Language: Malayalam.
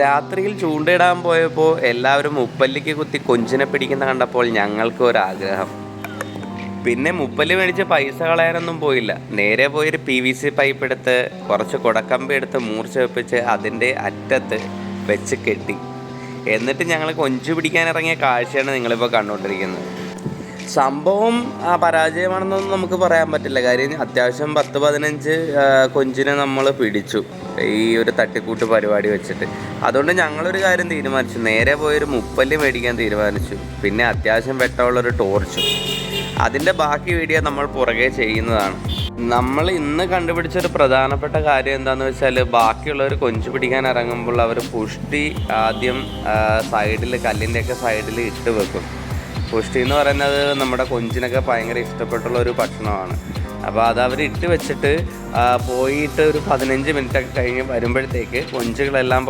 രാത്രിയിൽ ചൂണ്ടയിടാൻ പോയപ്പോൾ എല്ലാവരും മുപ്പല്ലിക്ക് കുത്തി കൊഞ്ചിനെ പിടിക്കുന്ന കണ്ടപ്പോൾ ഞങ്ങൾക്ക് ഒരാഗ്രഹം. പിന്നെ മുപ്പല്ലി മേടിച്ച് പൈസ കളയാനൊന്നും പോയില്ല. നേരെ പോയൊരു PVC പൈപ്പ് എടുത്ത് കുറച്ച് കുടക്കമ്പി എടുത്ത് മൂർച്ച വെപ്പിച്ച് അതിൻ്റെ അറ്റത്ത് വെച്ച് കെട്ടി. എന്നിട്ട് ഞങ്ങൾ കൊഞ്ച് പിടിക്കാൻ ഇറങ്ങിയ കാഴ്ചയാണ് നിങ്ങളിപ്പോൾ കണ്ടുകൊണ്ടിരിക്കുന്നത്. സംഭവം പരാജയമാണെന്നൊന്നും നമുക്ക് പറയാൻ പറ്റില്ല. കാര്യം അത്യാവശ്യം 10-15 കൊഞ്ചിനെ നമ്മൾ പിടിച്ചു ഈ ഒരു തട്ടിക്കൂട്ട് പരിപാടി വെച്ചിട്ട്. അതുകൊണ്ട് ഞങ്ങളൊരു കാര്യം തീരുമാനിച്ചു, നേരെ പോയൊരു മുപ്പല്ലി മേടിക്കാൻ തീരുമാനിച്ചു. പിന്നെ അത്യാവശ്യം വെട്ടമുള്ളൊരു ടോർച്ചും. അതിൻ്റെ ബാക്കി വീഡിയോ നമ്മൾ പുറകെ ചെയ്യുന്നതാണ്. നമ്മൾ ഇന്ന് കണ്ടുപിടിച്ചൊരു പ്രധാനപ്പെട്ട കാര്യം എന്താണെന്ന് വെച്ചാൽ, ബാക്കിയുള്ളവർ കൊഞ്ച് പിടിക്കാൻ ഇറങ്ങുമ്പോൾ അവർ പുഷ്ടി ആദ്യം സൈഡിൽ കല്ലിൻ്റെയൊക്കെ സൈഡിൽ ഇട്ട് വെക്കും. പുഷ്ടി എന്ന് പറയുന്നത് നമ്മുടെ കൊഞ്ചിനൊക്കെ ഭയങ്കര ഇഷ്ടപ്പെട്ടുള്ള ഒരു ഭക്ഷണമാണ്. അപ്പോൾ അത് അവർ ഇട്ട് വെച്ചിട്ട് പോയിട്ട് ഒരു 15 മിനിറ്റൊക്കെ കഴിഞ്ഞ് വരുമ്പോഴത്തേക്ക് കൊഞ്ചുകളെല്ലാം